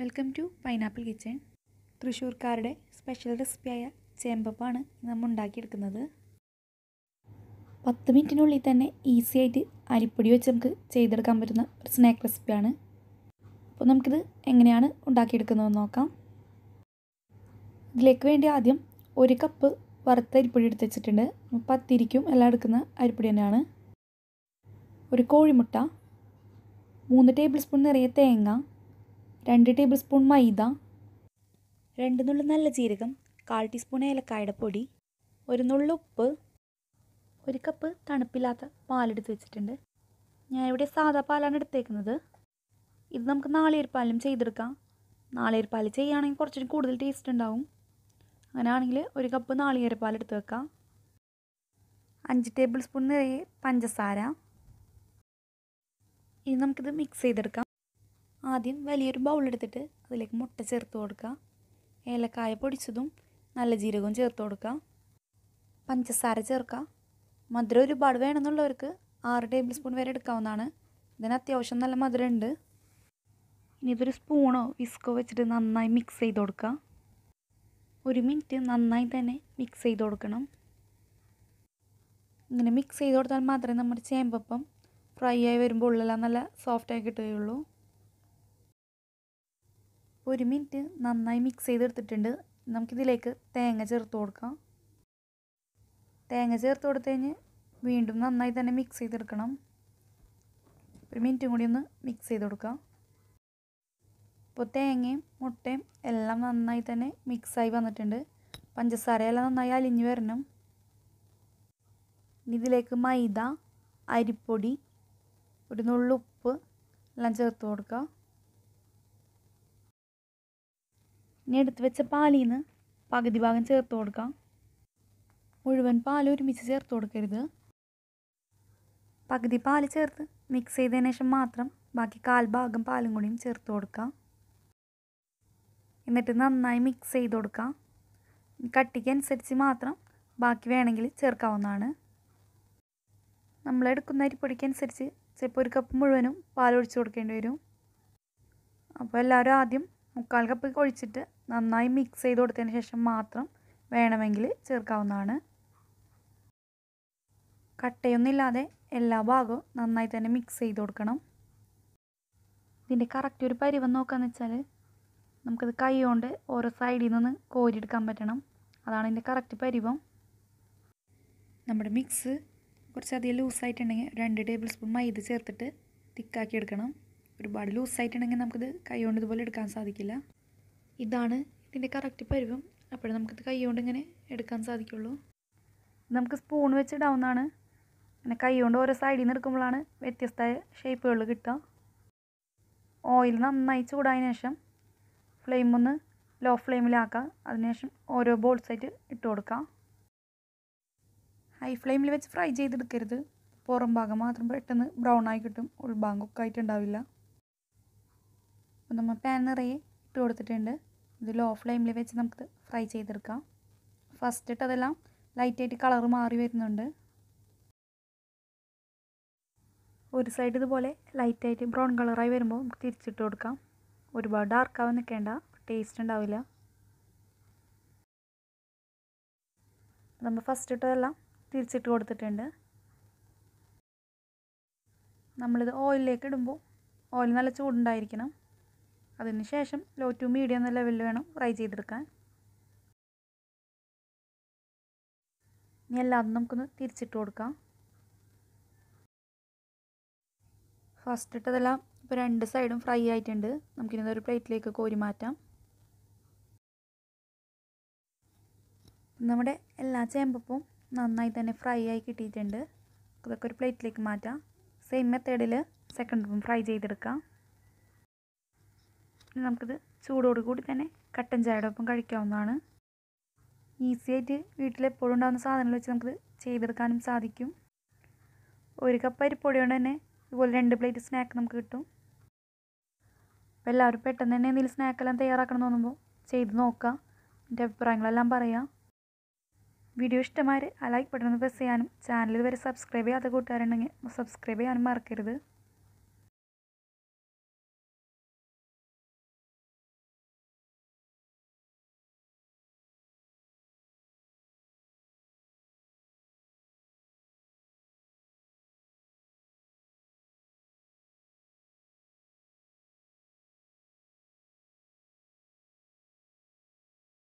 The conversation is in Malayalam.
Welcome to pineapple kitchen. തൃശ്ശൂർക്കാരുടെ സ്പെഷ്യൽ റെസിപ്പിയായ ചേമ്പപ്പാണ് നമ്മൾ ഉണ്ടാക്കിയെടുക്കുന്നത്. 10 മിനിറ്റിനുള്ളിൽ തന്നെ ഈസി ആയിട്ട് അരിപ്പൊടി വെച്ച് നമുക്ക് ചെയ്തെടുക്കാൻ പറ്റുന്ന ഒരു സ്നാക്ക് റെസിപ്പിയാണ്. അപ്പോൾ നമുക്കിത് എങ്ങനെയാണ് ഉണ്ടാക്കിയെടുക്കുന്നതെന്ന് നോക്കാം. ഇതിലേക്ക് വേണ്ടി ആദ്യം 1 കപ്പ് വറുത്ത അരിപ്പൊടി എടുത്ത് വെച്ചിട്ടുണ്ട്. പത്തിരിക്കും എല്ലാം എടുക്കുന്ന അരിപ്പൊടി തന്നെയാണ്. ഒരു കോഴിമുട്ട, 3 ടേബിൾ സ്പൂൺ നിറയെ തേങ്ങ, 2 ടേബിൾ സ്പൂൺ മൈദ, 2 നുള്ളു നല്ല ജീരകം, 1/4 ടീസ്പൂൺ ഏലക്കായുടെ പൊടി, 1 നുള്ളു ഉപ്പ്, 1 കപ്പ് തണുപ്പില്ലാത്ത പാലെടുത്ത് വെച്ചിട്ടുണ്ട്. ഞാനിവിടെ സാദാ പാലാണ് എടുത്തേക്കുന്നത്. ഇത് നമുക്ക് നാളികേരപ്പാലിലും ചെയ്തെടുക്കാം. നാളികേരപ്പാൽ ചെയ്യുകയാണെങ്കിൽ കുറച്ചുകൂടി കൂടുതൽ ടേസ്റ്റ് ഉണ്ടാവും. അങ്ങനെയാണെങ്കിൽ 1 കപ്പ് നാളികേരപ്പാൽ എടുത്ത് വെക്കാം. 5 ടേബിൾ സ്പൂൺ നിറയെ പഞ്ചസാര. ഇനി നമുക്കിത് മിക്സ് ചെയ്തെടുക്കാം. ആദ്യം വലിയൊരു ബൗൾ എടുത്തിട്ട് അതിലേക്ക് മുട്ട ചേർത്ത് കൊടുക്കുക. ഏലക്കായ പൊടിച്ചതും നല്ല ജീരകവും ചേർത്ത് കൊടുക്കുക. പഞ്ചസാര ചേർക്കുക. മധുരം ഒരുപാട് വേണമെന്നുള്ളവർക്ക് 6 ടേബിൾ സ്പൂൺ വരെ എടുക്കാവുന്നതാണ്. ഇതിന് അത്യാവശ്യം നല്ല മധുരമുണ്ട്. ഇനി ഇതൊരു സ്പൂണോ വിസ്കോ വെച്ചിട്ട് നന്നായി മിക്സ് ചെയ്ത് കൊടുക്കുക. 1 മിനിറ്റ് നന്നായി തന്നെ മിക്സ് ചെയ്ത് കൊടുക്കണം. ഇങ്ങനെ മിക്സ് ചെയ്ത് കൊടുത്താൽ മാത്രമേ നമ്മുടെ ചേമ്പപ്പം ഫ്രൈ ആയി വരുമ്പോൾ ഉള്ളെല്ലാം നല്ല സോഫ്റ്റായി കിട്ടുകയുള്ളൂ. 1 മിനിറ്റ് നന്നായി മിക്സ് ചെയ്തെടുത്തിട്ടുണ്ട്. നമുക്കിതിലേക്ക് തേങ്ങ ചേർത്ത് കൊടുക്കാം. തേങ്ങ ചേർത്ത് കൊടുത്ത് കഴിഞ്ഞ് വീണ്ടും നന്നായി തന്നെ മിക്സ് ചെയ്തെടുക്കണം. 1 മിനിറ്റും കൂടി ഒന്ന് മിക്സ് ചെയ്ത് കൊടുക്കാം. ഇപ്പോൾ തേങ്ങയും മുട്ടയും എല്ലാം നന്നായി തന്നെ മിക്സായി വന്നിട്ടുണ്ട്. പഞ്ചസാരയെല്ലാം നന്നായി അലിഞ്ഞ് വരണം. ഇനി ഇതിലേക്ക് മൈദ, അരിപ്പൊടി, 1 നുള്ളു ഉപ്പ് എല്ലാം ചേർത്ത് കൊടുക്കുക. ഇനി എടുത്ത് വെച്ച പാലിൽ നിന്ന് പകുതി ഭാഗം ചേർത്ത് കൊടുക്കാം. മുഴുവൻ പാൽ ഒരുമിച്ച് ചേർത്ത് കൊടുക്കരുത്. പകുതി പാൽ ചേർത്ത് മിക്സ് ചെയ്തതിന് ശേഷം മാത്രം ബാക്കി 1/4 ഭാഗം പാലും കൂടിയും ചേർത്ത് കൊടുക്കാം. എന്നിട്ട് നന്നായി മിക്സ് ചെയ്ത് കൊടുക്കാം. കട്ടിക്കനുസരിച്ച് മാത്രം ബാക്കി വേണമെങ്കിൽ ചേർക്കാവുന്നതാണ്. നമ്മളെടുക്കുന്ന അരിപ്പൊടിക്കനുസരിച്ച് ചിലപ്പോൾ 1 കപ്പ് മുഴുവനും പാലൊഴിച്ച് കൊടുക്കേണ്ടി വരും. അപ്പോൾ എല്ലാവരും ആദ്യം 1/4 കപ്പ് ഒഴിച്ചിട്ട് നന്നായി മിക്സ് ചെയ്ത് കൊടുത്തതിന് ശേഷം മാത്രം വേണമെങ്കിൽ ചേർക്കാവുന്നതാണ്. കട്ടയൊന്നുമില്ലാതെ എല്ലാ ഭാഗവും നന്നായി തന്നെ മിക്സ് ചെയ്ത് കൊടുക്കണം. ഇതിൻ്റെ കറക്റ്റ് ഒരു പരുവം നോക്കാന്ന് വെച്ചാൽ നമുക്കത് കൈ കൊണ്ട് ഓരോ സൈഡിൽ നിന്ന് കോരിയെടുക്കാൻ പറ്റണം. അതാണ് ഇതിൻ്റെ കറക്റ്റ് പരുവം. നമ്മുടെ മിക്സ് കുറച്ചധികം ലൂസായിട്ടുണ്ടെങ്കിൽ 2 ടേബിൾ സ്പൂൺ മൈദ ചേർത്തിട്ട് തിക്കാക്കി എടുക്കണം. ഒരുപാട് ലൂസായിട്ടുണ്ടെങ്കിൽ നമുക്കിത് കൈ കൊണ്ട് ഇതുപോലെ എടുക്കാൻ സാധിക്കില്ല. ഇതാണ് ഇതിൻ്റെ കറക്റ്റ് പരുവം. അപ്പോഴും നമുക്കിത് കൈ കൊണ്ട് ഇങ്ങനെ എടുക്കാൻ സാധിക്കുള്ളൂ. നമുക്ക് സ്പൂൺ വെച്ച് ഇടാവുന്നതാണ്. അങ്ങനെ കൈ കൊണ്ട് ഓരോ സൈഡിൽ നിന്ന് എടുക്കുമ്പോഴാണ് വ്യത്യസ്തമായ ഷേപ്പുകൾ കിട്ടുക. ഓയിൽ നന്നായി ചൂടായതിനു ശേഷം ഫ്ലെയിം ഒന്ന് ലോ ഫ്ലെയിമിലാക്കുക. അതിനുശേഷം ഓരോ ബോൾസായിട്ട് ഇട്ട് കൊടുക്കാം. ഹൈ ഫ്ലെയിമിൽ വെച്ച് ഫ്രൈ ചെയ്തെടുക്കരുത്. പുറം ഭാഗം മാത്രം പെട്ടെന്ന് ബ്രൗൺ ആയി കിട്ടും. ഉൾഭാഗം കുക്കായിട്ടുണ്ടാവില്ല. അപ്പോൾ നമ്മൾ പാൻ നിറയെ ഇട്ട് കൊടുത്തിട്ടുണ്ട്. ഇത് ലോ ഫ്ലെയിമിൽ വെച്ച് നമുക്ക് ഫ്രൈ ചെയ്തെടുക്കാം. ഫസ്റ്റ് ഇട്ടതെല്ലാം ലൈറ്റായിട്ട് കളർ മാറി വരുന്നുണ്ട്. ഒരു സൈഡ് ഇതുപോലെ ലൈറ്റായിട്ട് ബ്രൗൺ കളറായി വരുമ്പോൾ നമുക്ക് തിരിച്ചിട്ട് കൊടുക്കാം. ഒരുപാട് ഡാർക്കാവാൻ നിൽക്കേണ്ട, ടേസ്റ്റ് ഉണ്ടാവില്ല. നമ്മൾ ഫസ്റ്റ് ഇട്ടതെല്ലാം തിരിച്ചിട്ട് കൊടുത്തിട്ടുണ്ട്. നമ്മളിത് ഓയിലിലേക്ക് ഇടുമ്പോൾ ഓയിൽ നല്ല ചൂടുണ്ടായിരിക്കണം. അതിന് ശേഷം ലോ ടു മീഡിയം എന്ന ലെവലിൽ വേണം ഫ്രൈ ചെയ്തെടുക്കാൻ. ഇനി എല്ലാതും നമുക്കൊന്ന് തിരിച്ചിട്ട് കൊടുക്കാം. ഫസ്റ്റ് ഇട്ടതെല്ലാം ഇപ്പോൾ 2 സൈഡും ഫ്രൈ ആയിട്ടുണ്ട്. നമുക്കിനി ഒരു പ്ലേറ്റിലേക്ക് കോരി മാറ്റാം. നമ്മുടെ എല്ലാ ചേമ്പപ്പവും നന്നായി തന്നെ ഫ്രൈ ആയി കിട്ടിയിട്ടുണ്ട്. ഇതൊക്കെ ഒരു പ്ലേറ്റിലേക്ക് മാറ്റാം. സെയിം മെത്തേഡിൽ സെക്കൻഡ് ഫ്രൈ ചെയ്തെടുക്കാം. നമുക്കിത് ചൂടോട് കൂടി തന്നെ കട്ടൻ ചായയുടെ ഒപ്പം കഴിക്കാവുന്നതാണ്. ഈസി ആയിട്ട് വീട്ടിലെപ്പോഴും ഉണ്ടാകുന്ന സാധനങ്ങൾ വെച്ച് നമുക്കിത് ചെയ്തെടുക്കാനും സാധിക്കും. 1 കപ്പ് അരിപ്പൊടി കൊണ്ട് തന്നെ ഇതുപോലെ 2 പ്ലേറ്റ് സ്നാക്ക് നമുക്ക് കിട്ടും. അപ്പോൾ എല്ലാവരും പെട്ടെന്ന് തന്നെ എന്തെങ്കിലും സ്നാക്കെല്ലാം തയ്യാറാക്കണം തോന്നുമ്പോൾ ചെയ്ത് നോക്കുക. എൻ്റെ അഭിപ്രായങ്ങളെല്ലാം പറയാം. വീഡിയോ ഇഷ്ടമായാൽ ആ ലൈക്ക് ബട്ടൺ ഒന്ന് പ്രസ് ചെയ്യാനും ചാനൽ ഇതുവരെ സബ്സ്ക്രൈബ് ചെയ്യാത്ത കൂട്ടുകാരുണ്ടെങ്കിൽ സബ്സ്ക്രൈബ് ചെയ്യാനും മറക്കരുത്.